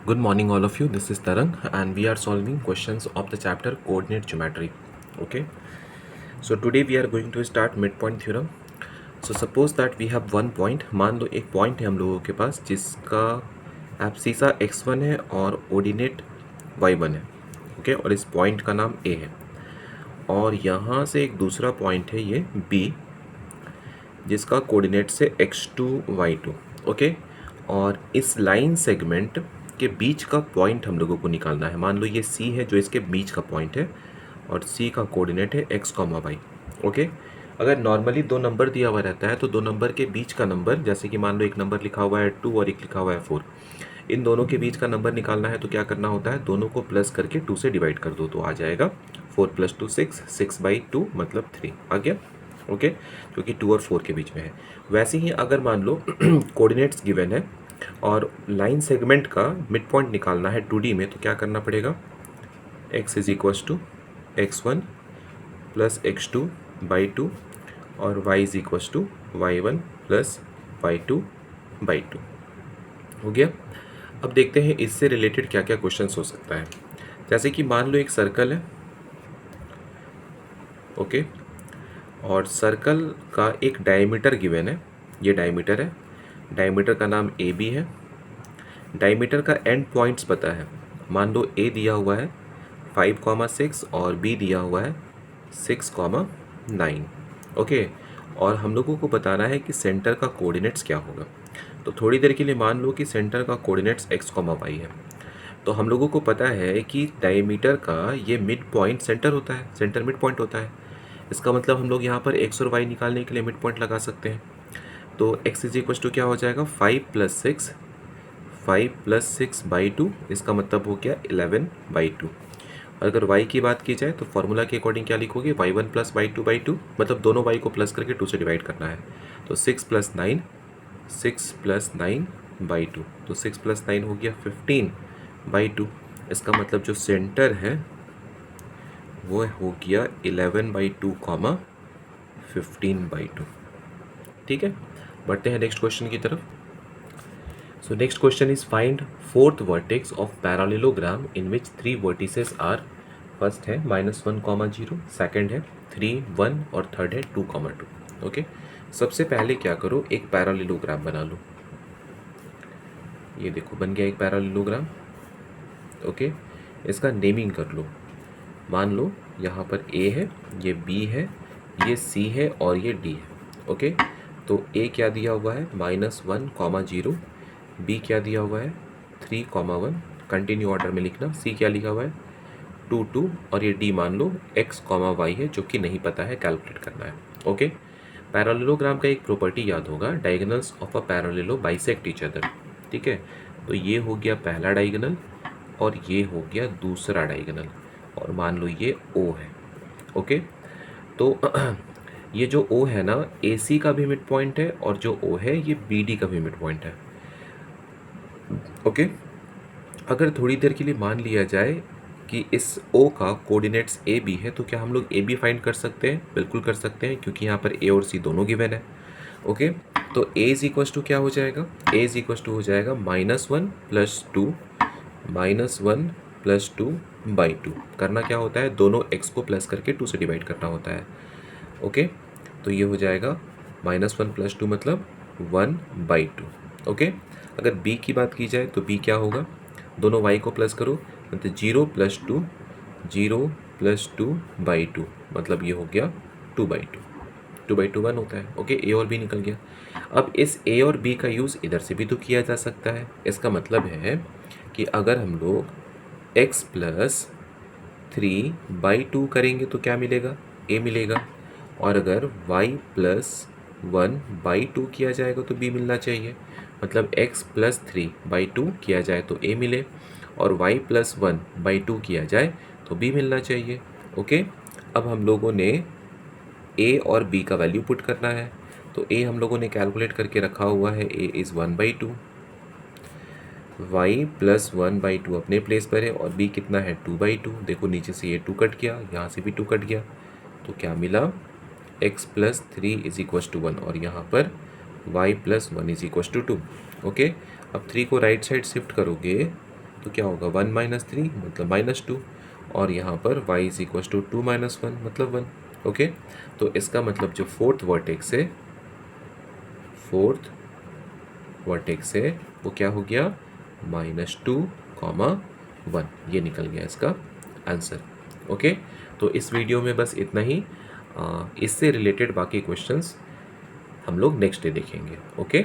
Good morning, all of you. This is Tarang, and we are solving questions of the chapter Coordinate Geometry. Okay, so today we are going to start midpoint theorem. So suppose that we have one point. मान लो एक point है हम लोगों के पास जिसका abscissa x1 है और ordinate y1 है. ओके, और इस पॉइंट का नाम a है. और यहाँ से एक दूसरा पॉइंट है ये b, जिसका कोऑर्डिनेट से x2 y2. ओके, और इस लाइन सेगमेंट के बीच का पॉइंट हम लोगों को निकालना है. मान लो ये c है जो इसके बीच का पॉइंट है और c का कोऑर्डिनेट है x, y. ओके, अगर नॉर्मली दो नंबर दिया हुआ रहता है तो दो नंबर के बीच का नंबर, जैसे कि मान लो एक नंबर लिखा हुआ है 2 और एक लिखा हुआ है 4, इन दोनों के बीच का नंबर निकालना है तो क्या करना होता है, दोनों को प्लस करके 2 से डिवाइड कर दो तो आ जाएगा 4 + 2 6, 6/2 मतलब 3 आ गया. ओके, क्योंकि 2 और 4 के बीच में है. वैसे ही अगर मान लो कोऑर्डिनेट्स गिवन है और लाइन सेगमेंट का मिड पॉइंट निकालना है 2D में तो क्या करना पड़ेगा, x = x1 + x2/2 और y = y1 + y2/2. हो गया. अब देखते हैं इससे रिलेटेड क्या क्या क्वेश्चन हो सकता है. जैसे कि मान लो एक सर्कल है. ओके, और सर्कल का एक डायमीटर गिवन है. ये डायमीटर है, डायमीटर का नाम ए बी है. डायमीटर का एंड पॉइंट्स पता है. मान लो ए दिया हुआ है 5,6 और बी दिया हुआ है 6,9. ओके, और हम लोगों को बताना है कि सेंटर का कोऑर्डिनेट्स क्या होगा. तो थोड़ी देर के लिए मान लो कि सेंटर का कोऑर्डिनेट्स x, y है. तो हम लोगों को पता है कि डायमीटर का ये मिड पॉइंट सेंटर होता है, सेंटर मिड पॉइंट होता है. इसका मतलब हम लोग यहाँ पर x और y निकालने के लिए मिड पॉइंट लगा सकते हैं. तो x = क्या हो जाएगा, 5 + 6/2. इसका मतलब हो गया 11/2. अगर y की बात की जाए तो फॉर्मूला के अकॉर्डिंग क्या लिखोगे, y1 + y2/2, मतलब दोनों y को प्लस करके 2 से डिवाइड करना है. तो 6 + 9, 6 + 9/2. तो 6 + 9 हो गया 15/2. इसका मतलब जो सेंटर है वो हो गया 11/2, 15/2. ठीक है, बढ़ते हैं नेक्स्ट क्वेश्चन की तरफ. So next question is find fourth vertex of parallelogram in which 3 vertices are. First है -1, 0, सेकंड है 3, 1 और थर्ड है 2, 2. ओके, सबसे पहले क्या करो, एक पैरालेलोग्राम बना लो. ये देखो बन गया एक पैरालेलोग्राम. ओके, इसका नेमिंग कर लो. मान लो यहाँ पर A है, ये B है, ये C है और ये D है. ओके, तो A क्या दिया हुआ है, -1, 0. B क्या दिया हुआ है, 3, 1. कंटिन्यू ऑर्डर में लिखना. C क्या लिखा हुआ है, 2, 2. और ये D मान लो x, y है जो कि नहीं पता है, कैलकुलेट करना है. ओके, पैरेललोग्राम का एक प्रॉपर्टी याद होगा, diagonals of a parallelo bisect each other. ठीक है, तो ये हो गया पहला डायगोनल और ये हो गया दूसरा डायगोनल, और मान लो ये O है. ओके, तो ये जो O है ना, AC का भी मिड पॉइंट है और जो O है ये BD का भी मिड पॉइंट है. ओके, अगर थोड़ी देर के लिए मान लिया जाए कि इस O का कोऑर्डिनेट्स ए बी है तो क्या हम लोग ए बी फाइंड कर सकते हैं, बिल्कुल कर सकते हैं, क्योंकि यहाँ पर ए और सी दोनों गिवन है. ओके, तो a = क्या हो जाएगा, a = हो जाएगा -1 + 2, -1 + 2/2. करना क्या होता है, दोनों x को प्लस करके 2 से डिवाइड करना होता है. ओके, तो ये हो जाएगा -1 + 2 मतलब 1/2. ओके, अगर b की बात की जाए तो b क्या होगा, दोनों y को प्लस करो, मतलब 0 + 2, 0 + 2/2 मतलब ये हो गया 2/2. 2/2 1 होता है. ओके, a और b निकल गया. अब इस a और b का यूज़ इधर से भी तो किया जा सकता है. इसका मतलब है कि अगर हम लोग x + 3/2 करेंगे तो क्या मिलेगा, a मिलेगा. और अगर y + 1/2 किया जाएगा तो b मिलना चाहिए. मतलब x + 3/2 किया जाए तो a मिले और y + 1/2 किया जाए तो b मिलना चाहिए. ओके, अब हम लोगों ने a और b का वैल्यू पुट करना है. तो a हम लोगों ने कैलकुलेट करके रखा हुआ है, a = 1/2, y + 1/2 अपने प्लेस पर है और b कितना है, 2/2. देखो नीचे से ये 2 कट गया, यहाँ से भी 2 कट गया, तो क्या मिला, x + 3 = 1 और यहाँ पर y + 1 = 2. ओके, अब 3 को राइट साइड शिफ्ट करोगे तो क्या होगा 1 माइनस 3 मतलब -2, और यहाँ पर y is equal to 2 minus 1 मतलब 1। ओके, तो इसका मतलब जो फोर्थ वर्टेक्स है वो क्या हो गया -2, 1, ये निकल गया इसका आंसर। ओके, तो इस वीडियो में बस इतना ही। इससे रिलेटेड बाकी क्वेश्चंस हम लोग नेक्स्ट डे देखेंगे। ओके।